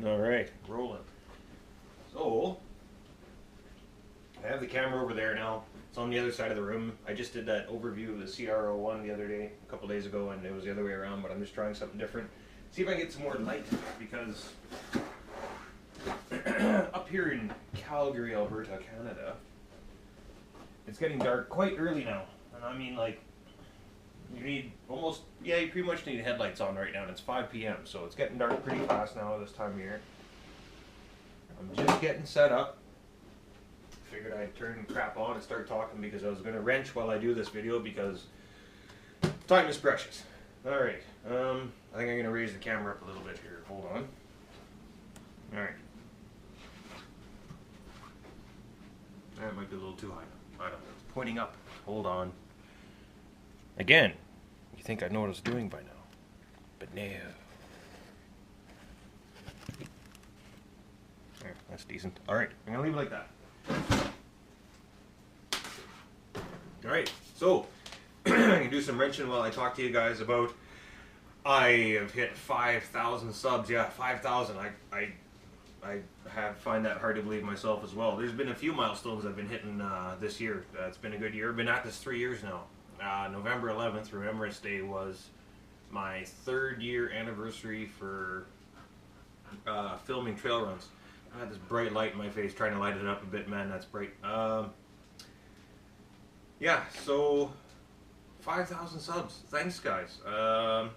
Alright, rolling. So, I have the camera over there now. It's on the other side of the room. I just did that overview of the CR01 the other day, a couple days ago, and it was the other way around, but I'm just trying something different. See if I can get some more light, because up here in Calgary, Alberta, Canada, it's getting dark quite early now. And I mean, like, you need almost, yeah, you pretty much need headlights on right now, and it's 5 p.m., so it's getting dark pretty fast now this time of year. I'm just getting set up. Figured I'd turn crap on and start talking because I was going to wrench while I do this video because time is precious. Alright, I think I'm going to raise the camera up a little bit here. Hold on. Alright. That might be a little too high. I don't know. It's pointing up. Hold on. Again, you think I know what I was doing by now. But no. There, that's decent. Alright, I'm going to leave it like that. Alright, so I can do some wrenching while I talk to you guys about I have hit 5,000 subs. Yeah, 5,000. I find that hard to believe myself as well. There's been a few milestones I've been hitting this year. It's been a good year. I've been at this 3 years now. November 11th, Remembrance Day, was my 3rd year anniversary for filming trail runs. I had this bright light in my face, trying to light it up a bit. Man, that's bright. Yeah, so 5,000 subs. Thanks, guys. I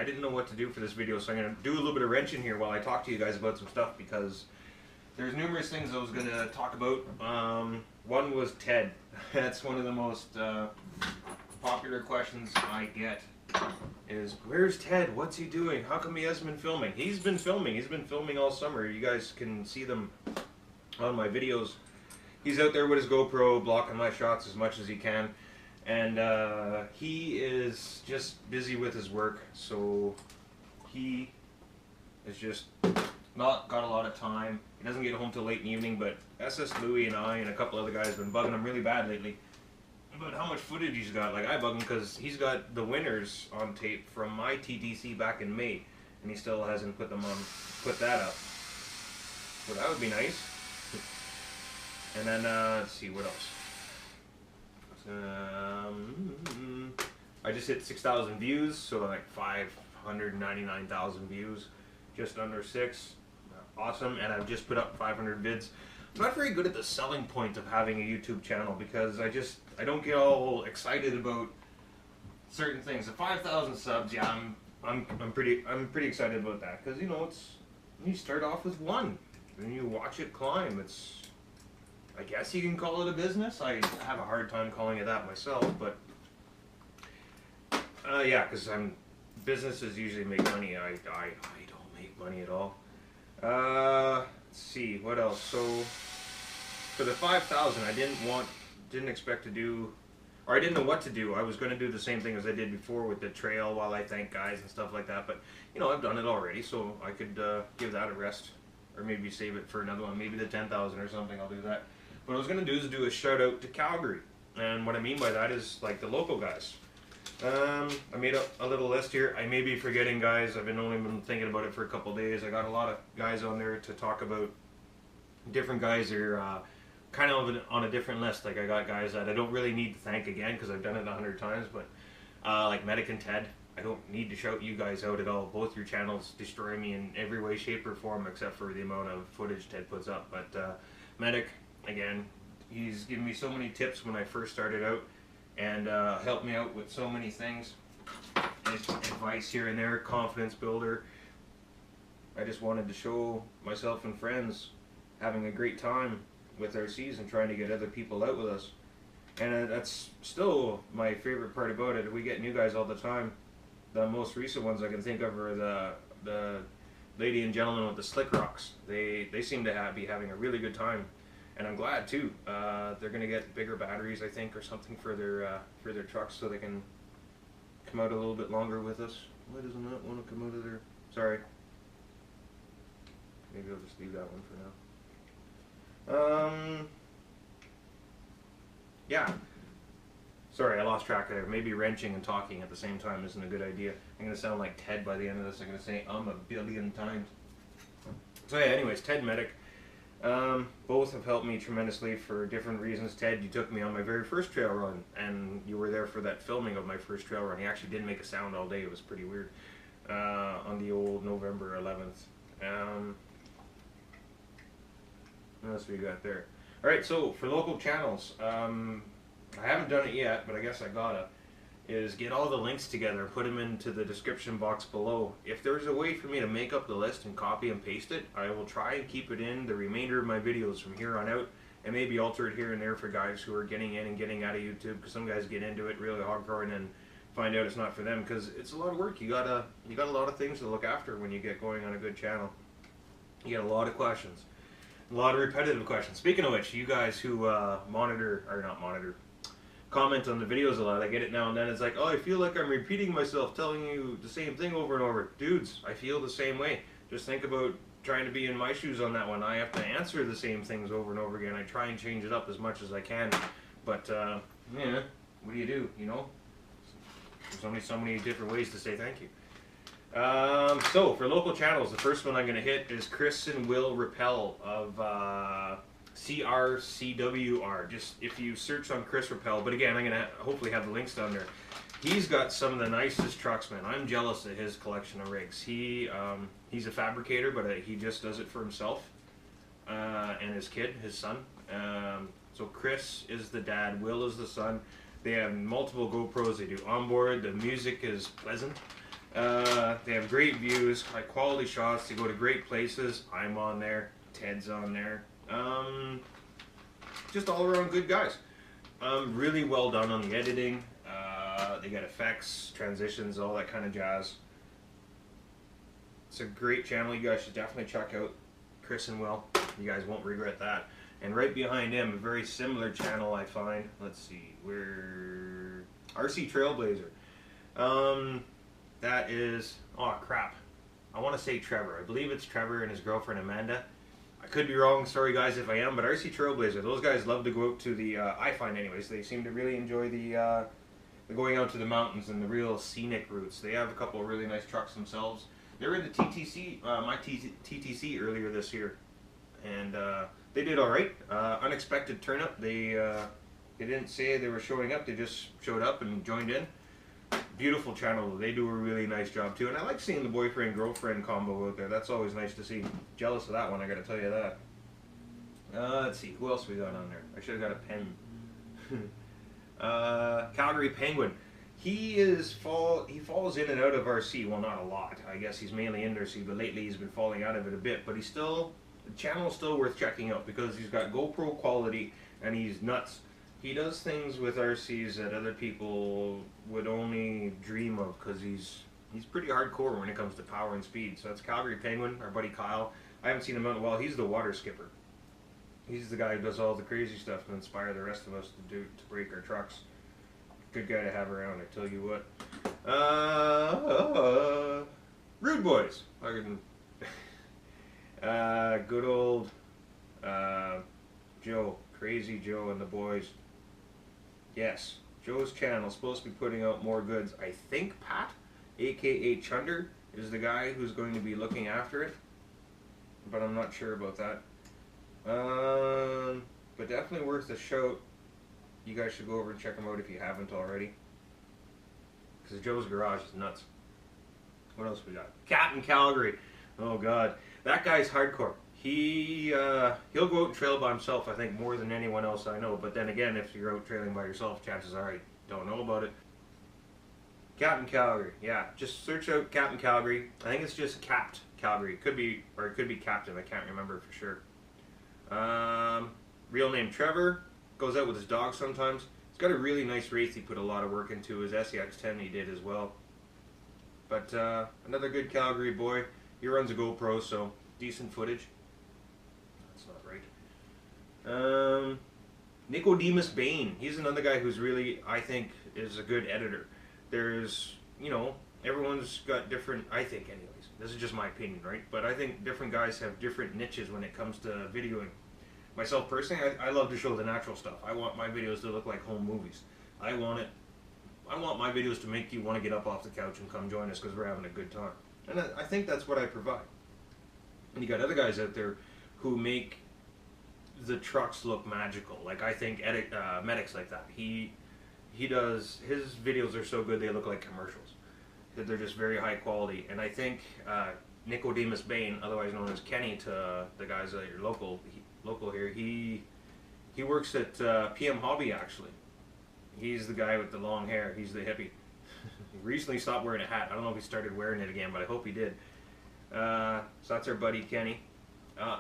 didn't know what to do for this video, so I'm going to do a little bit of wrenching here while I talk to you guys about some stuff, because there's numerous things I was going to talk about. One was Ted. That's one of the most popular questions I get, is where's Ted? What's he doing? How come he hasn't been filming? He's been filming. He's been filming all summer. You guys can see them on my videos. He's out there with his GoPro blocking my shots as much as he can, and he is just busy with his work, so he is just not got a lot of time. He doesn't get home till late in the evening, but sslouie and I and a couple other guys have been bugging him really bad lately about how much footage he's got. Like, I bug him because he's got the winners on tape from my TTC back in May, and he still hasn't put them on, put that up. So that would be nice. And then, let's see, what else? I just hit 6,000 views, so like 599,000 views, just under 6. Awesome, and I've just put up 500 vids. I'm not very good at the selling point of having a YouTube channel, because I don't get all excited about certain things. The 5,000 subs, yeah, I'm pretty excited about that, because, you know, you start off with 1, and you watch it climb. I guess you can call it a business. I have a hard time calling it that myself, but yeah, because businesses usually make money. I don't make money at all. Let's see, what else? So for the 5,000, I didn't expect to do, or I didn't know what to do. I was going to do the same thing as I did before with the trail while I thank guys and stuff like that, but you know, I've done it already, so I could give that a rest, or maybe save it for another one, maybe the 10,000 or something. I'll do that. What I was going to do is do a shout out to Calgary, and what I mean by that is like the local guys. I made a little list here. I may be forgetting guys. I've only been thinking about it for a couple days. I got a lot of guys on there to talk about. Different guys are kind of on a different list. Like, I got guys that I don't really need to thank again because I've done it 100 times, but like Medic and Ted, I don't need to shout you guys out at all. Both your channels destroy me in every way, shape, or form, except for the amount of footage Ted puts up. But Medic, again, he's given me so many tips when I first started out, and helped me out with so many things. Advice here and there, confidence builder. I just wanted to show myself and friends having a great time with our season, trying to get other people out with us. And that's still my favorite part about it. We get new guys all the time. The most recent ones I can think of are the lady and gentleman with the slick rocks. They seem to be having a really good time. And I'm glad too. They're going to get bigger batteries, I think, or something for their trucks, so they can come out a little bit longer with us. Why doesn't that want to come out of there? Sorry. Maybe I'll just leave that one for now. Yeah. Sorry, I lost track there. Maybe wrenching and talking at the same time isn't a good idea. I'm going to sound like Ted by the end of this. I'm going to say a billion times. So yeah, anyways, Ted Medic. Both have helped me tremendously for different reasons. Ted, you took me on my very first trail run, and you were there for that filming of my first trail run. He actually didn't make a sound all day. It was pretty weird. On the old November 11th. What else we got there? Alright, so for local channels, I haven't done it yet, but I guess I gotta, is get all the links together and put them into the description box below. If there's a way for me to make up the list and copy and paste it, I will try and keep it in the remainder of my videos from here on out, and maybe alter it here and there for guys who are getting in and getting out of YouTube, because some guys get into it really hardcore and then find out it's not for them, because it's a lot of work. You got a lot of things to look after when you get going on a good channel. You get a lot of questions. A lot of repetitive questions. Speaking of which, you guys who comment on the videos a lot, I get it now and then. It's like, oh, I feel like I'm repeating myself, telling you the same thing over and over. Dudes, I feel the same way. Just think about trying to be in my shoes on that one. I have to answer the same things over and over again. I try and change it up as much as I can. But, yeah, what do? You know? There's only so many different ways to say thank you. So for local channels, the first one I'm going to hit is Chris and Will Rappel of CRCWR. Just if you search on Chris Rappel, but again, I'm going to hopefully have the links down there. He's got some of the nicest trucks, man. I'm jealous of his collection of rigs. He's a fabricator, but he just does it for himself and his kid, his son. So Chris is the dad, Will is the son. They have multiple GoPros. They do onboard. The music is pleasant. They have great views, high quality shots. They go to great places. I'm on there. Ted's on there. Just all around good guys. Really well done on the editing. They got effects, transitions, all that kind of jazz. It's a great channel. You guys should definitely check out Chris and Will. You guys won't regret that. And right behind him, a very similar channel I find. Let's see, we're RC Trailblazr. That is, oh crap, I want to say Trevor. I believe it's Trevor and his girlfriend Amanda. I could be wrong, sorry guys if I am, but RC Trailblazr, those guys love to go out to the, I find anyways, they seem to really enjoy the going out to the mountains and the real scenic routes. They have a couple of really nice trucks themselves. They were in the TTC, TTC earlier this year, and they did alright. Unexpected turn up. They didn't say they were showing up, they just showed up and joined in. Beautiful channel. They do a really nice job too, and I like seeing the boyfriend-girlfriend combo out there. That's always nice to see. Jealous of that one, I gotta tell you that. Let's see, who else we got on there? I should have got a pen. Calgary Penguin. He falls in and out of RC. Well, not a lot. I guess he's mainly in RC, but lately he's been falling out of it a bit. But the channel is still worth checking out because he's got GoPro quality and he's nuts. He does things with RCs that other people would only dream of because he's pretty hardcore when it comes to power and speed. So that's Calgary Penguin, our buddy Kyle. I haven't seen him out in a while. He's the water skipper. He's the guy who does all the crazy stuff to inspire the rest of us to break our trucks. Good guy to have around, I tell you what. Rudeboyz. Good old Joe, Krazy Joe and the boys. Yes, Joe's channel is supposed to be putting out more goods. I think Pat, aka Chunder, is the guy who's going to be looking after it, but I'm not sure about that. But definitely worth a shout. You guys should go over and check him out if you haven't already, because Joe's garage is nuts. What else we got? Capt Calgary. Oh god, that guy's hardcore. He'll go out and trail by himself, I think, more than anyone else I know. But then again, if you're out trailing by yourself, chances are you don't know about it. Capt Calgary, yeah. Just search out Capt Calgary. I think it's just Capt Calgary. It could be Captain. I can't remember for sure. Real name Trevor. Goes out with his dog sometimes. He's got a really nice race he put a lot of work into. His SEX10 he did as well. But another good Calgary boy. He runs a GoPro, so decent footage. Nicodemus Bain. He's another guy who's really, I think, is a good editor. There's, you know, everyone's got different, I think anyways, this is just my opinion, right? But I think different guys have different niches when it comes to videoing. Myself personally, I love to show the natural stuff. I want my videos to look like home movies. I want my videos to make you want to get up off the couch and come join us because we're having a good time. And I think that's what I provide. And you got other guys out there who make the trucks look magical. Like I think Medic's like that. He does, his videos are so good they look like commercials. They're just very high quality. And I think Nicodemus Bain, otherwise known as Kenny to the guys that are local here, he works at PM Hobby actually. He's the guy with the long hair. He's the hippie. He recently stopped wearing a hat. I don't know if he started wearing it again, but I hope he did. So that's our buddy Kenny.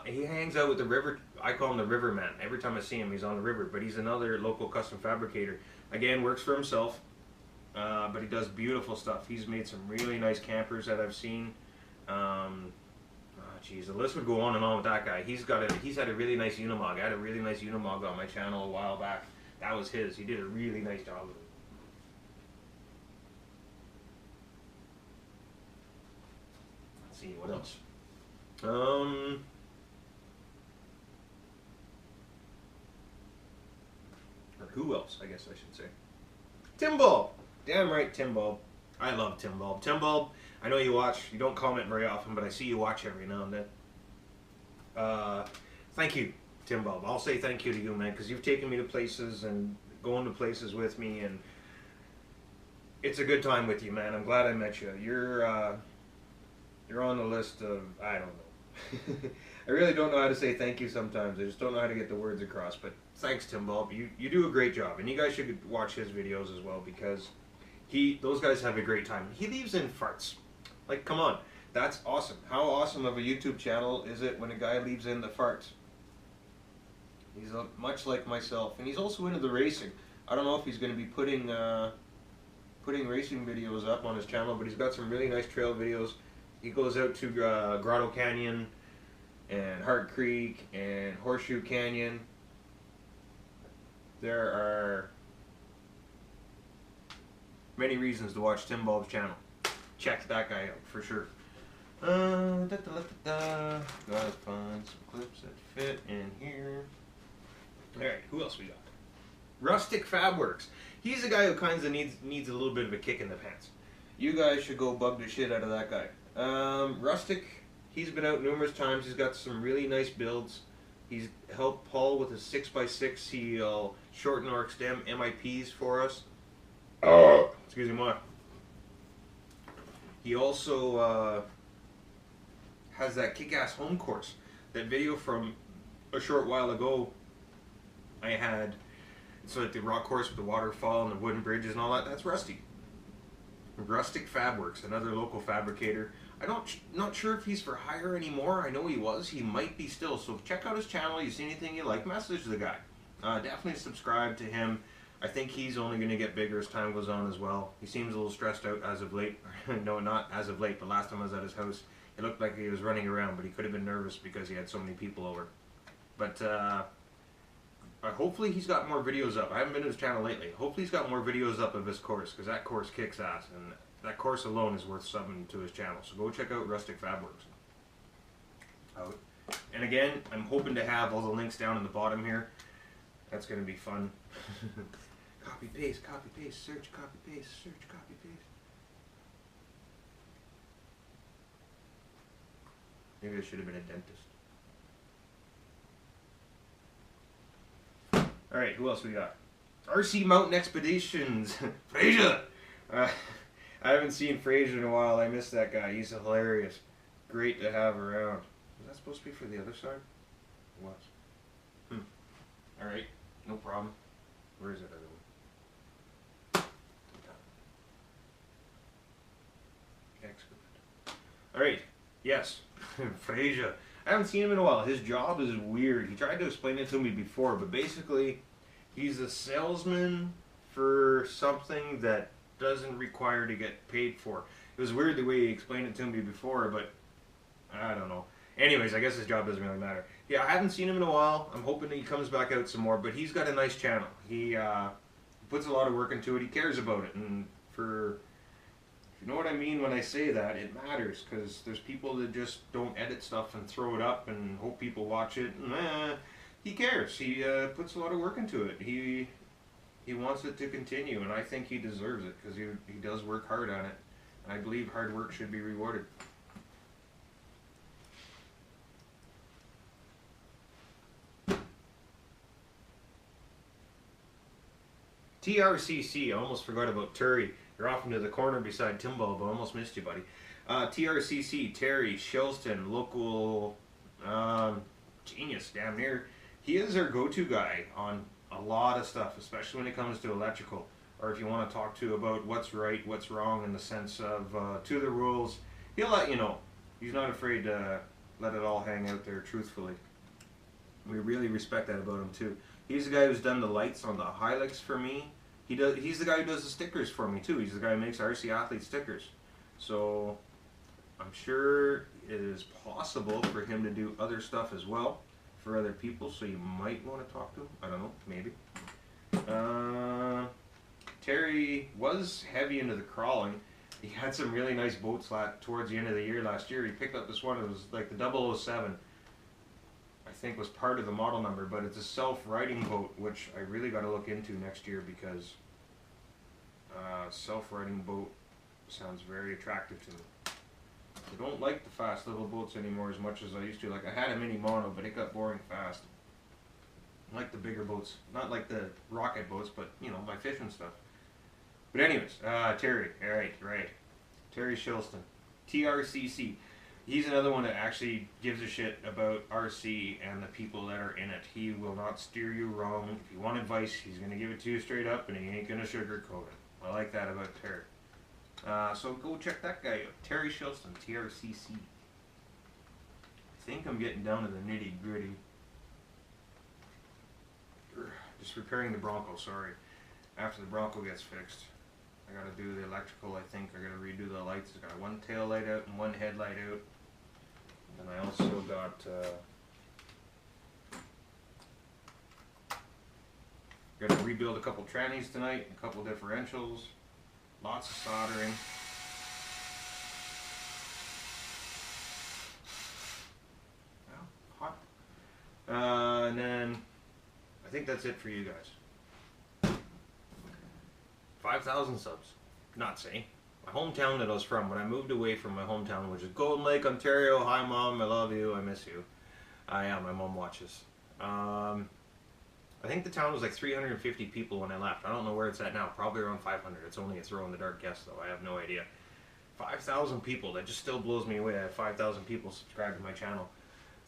He hangs out with the river. I call him the river man. Every time I see him, he's on the river. But he's another local custom fabricator. Again, works for himself, but he does beautiful stuff. He's made some really nice campers that I've seen. Geez, the list would go on and on with that guy. He's had a really nice Unimog. I had a really nice Unimog on my channel a while back. That was his. He did a really nice job with it. Let's see what else. Or who else, I guess I should say. Timbulb! Damn right, Timbulb. I love Timbulb. Timbulb, I know you watch. You don't comment very often, but I see you watch every now and then. Thank you, Timbulb. I'll say thank you to you, man, because you've taken me to places and going to places with me, and it's a good time with you, man. I'm glad I met you. You're on the list of, I don't know. I really don't know how to say thank you sometimes. I just don't know how to get the words across, but thanks, Timbulb. You do a great job, and you guys should watch his videos as well, because those guys have a great time. He leaves in farts. Like, come on. That's awesome. How awesome of a YouTube channel is it when a guy leaves in the farts? He's much like myself, and he's also into the racing. I don't know if he's going to be putting racing videos up on his channel, but he's got some really nice trail videos. He goes out to Grotto Canyon and Hart Creek and Horseshoe Canyon. There are many reasons to watch Timbulb's channel. Check that guy out for sure. Gotta find some clips that fit in here. Alright, who else we got? Rustic Fabworks. He's a guy who kind of needs a little bit of a kick in the pants. You guys should go bug the shit out of that guy. Rustic, he's been out numerous times. He's got some really nice builds. He's helped Paul with his 6x6. He'll shorten or extend MIPs for us. Excuse me, what? He also has that kick-ass home course. That video from a short while ago I had, it's like the rock course with the waterfall and the wooden bridges and all that. That's Rusty. Rustic Fabworks, another local fabricator. Not sure if he's for hire anymore. I know he was. He might be still. So check out his channel. You see anything you like, message the guy. Definitely subscribe to him. I think he's only going to get bigger as time goes on as well. He seems a little stressed out as of late. No, not as of late, but last time I was at his house, it looked like he was running around, but he could have been nervous because he had so many people over. But hopefully he's got more videos up. I haven't been to his channel lately. Hopefully he's got more videos up of his course, because that course kicks ass, and that course alone is worth subbing to his channel. So go check out Rustic Fabworks. And again, I'm hoping to have all the links down in the bottom here. That's going to be fun. Copy, paste, search, copy, paste, search, copy, paste. Maybe I should have been a dentist. Alright, who else we got? RC Mountain Expeditions. Frazer! I haven't seen Frazer in a while. I miss that guy. He's hilarious. Great to have around. Was that supposed to be for the other side? It was. Alright, no problem. Where is that other one? Excellent. Alright, yes. Frazer. I haven't seen him in a while. His job is weird. He tried to explain it to me before, but basically, he's a salesman for something that doesn't require to get paid for. It was weird the way he explained it to me before, but I don't know. Anyways, I guess his job doesn't really matter. Yeah, I haven't seen him in a while. I'm hoping that he comes back out some more, but he's got a nice channel. He puts a lot of work into it. He cares about it, and if you know what I mean when I say that, it matters, because there's people that just don't edit stuff and throw it up and hope people watch it. He cares. He puts a lot of work into it. He wants it to continue, and I think he deserves it, because he does work hard on it. And I believe hard work should be rewarded. TRCC, I almost forgot about Terry. You're off into the corner beside Timbal, but I almost missed you, buddy. TRCC, Terry, Shilston, local genius, damn near. He is our go-to guy on a lot of stuff, especially when it comes to electrical. Or if you want to talk to about what's right, what's wrong in the sense of to the rules, he'll let you know. He's not afraid to let it all hang out there truthfully. We really respect that about him too. He's the guy who's done the lights on the Hilux for me. He's the guy who does the stickers for me too. He's the guy who makes RC Athlete stickers. So I'm sure it is possible for him to do other stuff as well for other people. So you might want to talk to him. I don't know, maybe. Terry was heavy into the crawling. He had some really nice boats towards the end of the year last year. He picked up this one. It was like the 007. I think was part of the model number, but it's a self-riding boat, which I really got to look into next year because self-riding boat sounds very attractive to me. I don't like the fast little boats anymore as much as I used to. Like I had a mini mono, but it got boring fast. I like the bigger boats, not like the rocket boats, but you know, my fishing stuff. But anyways, Terry, right. Terry Shilston, TRCC. He's another one that actually gives a shit about RC and the people that are in it. He will not steer you wrong. If you want advice, he's going to give it to you straight up, and he ain't going to sugarcoat it. I like that about Terry. So go check that guy out. Terry Shilston, TRCC. I think I'm getting down to the nitty gritty. Just repairing the Bronco, sorry. After the Bronco gets fixed, I gotta do the electrical, I think. I gotta redo the lights. I got one tail light out and one headlight out. And I also got gotta rebuild a couple trannies tonight, a couple differentials, lots of soldering. Well, hot. And then I think that's it for you guys. 5,000 subs. Not saying. My hometown that I was from, when I moved away from my hometown, which is Golden Lake, Ontario. Hi Mom, I love you, I miss you. Yeah, my mom watches. I think the town was like 350 people when I left. I don't know where it's at now, probably around 500. It's only a throw in the dark guess though, I have no idea. 5,000 people, that just still blows me away. I have 5,000 people subscribed to my channel.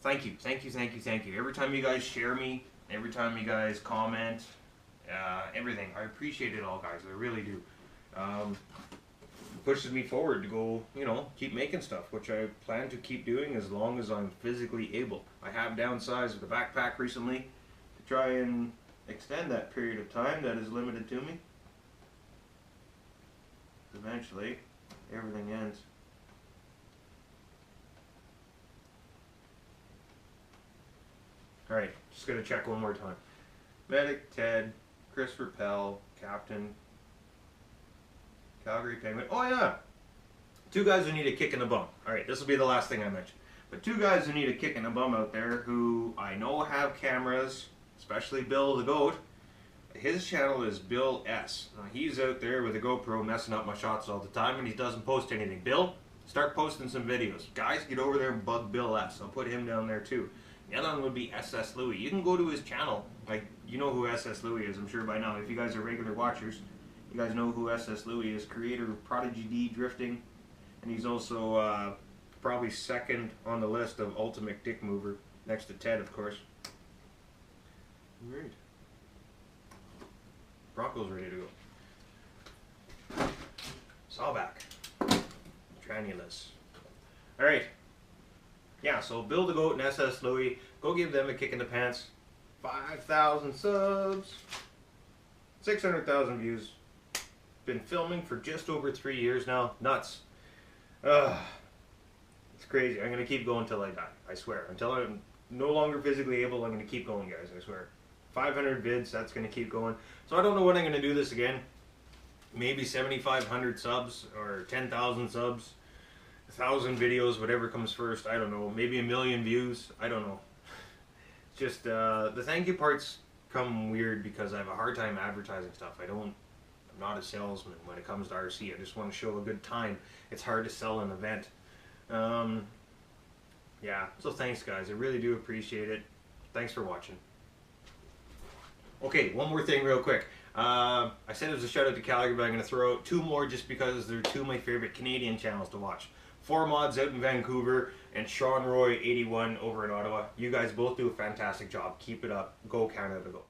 Thank you, thank you, thank you, thank you. Every time you guys share me, every time you guys comment, everything. I appreciate it all, guys. I really do. Pushes me forward to go, you know, keep making stuff, which I plan to keep doing as long as I'm physically able. I have downsized the backpack recently to try and extend that period of time that is limited to me. Eventually, everything ends. Alright, just gonna check one more time. Medic, Ted, Chris Rappel, Captain, Calgary Penguin. Oh yeah! 2 guys who need a kick in the bum. Alright, this will be the last thing I mention. But 2 guys who need a kick in the bum out there who I know have cameras, especially Bill the Goat. His channel is Bill S. Now, he's out there with a GoPro messing up my shots all the time and he doesn't post anything. Bill, start posting some videos. Guys, get over there and bug Bill S. I'll put him down there too. The other one would be sslouie. You can go to his channel. Like, you know who sslouie is, I'm sure by now. If you guys are regular watchers, you guys know who sslouie is. Creator of Prodigy D Drifting. And he's also probably second on the list of Ultimate Dick Mover. Next to Ted, of course. Alright. Bronco's ready to go. Sawback. Tranulus. Alright. Yeah, so Bill the Goat and sslouie, go give them a kick in the pants. 5,000 subs. 600,000 views. Been filming for just over 3 years now. Nuts. It's crazy. I'm going to keep going until I die. I swear. Until I'm no longer physically able, I'm going to keep going, guys. I swear. 500 vids, that's going to keep going. So I don't know when I'm going to do this again. Maybe 7,500 subs or 10,000 subs. 1,000 videos, whatever comes first. I don't know. Maybe 1 million views. I don't know. Just the thank you parts come weird because I have a hard time advertising stuff. I'm not a salesman when it comes to RC. I just want to show a good time. It's hard to sell an event. Yeah, so thanks guys. I really do appreciate it. Thanks for watching. Okay, one more thing real quick. I said it was a shout out to Calgary, but I'm going to throw out 2 more just because they're 2 of my favorite Canadian channels to watch. 4 Mods out in Vancouver and Sean Roy 81 over in Ottawa. You guys both do a fantastic job. Keep it up. Go Canada, go.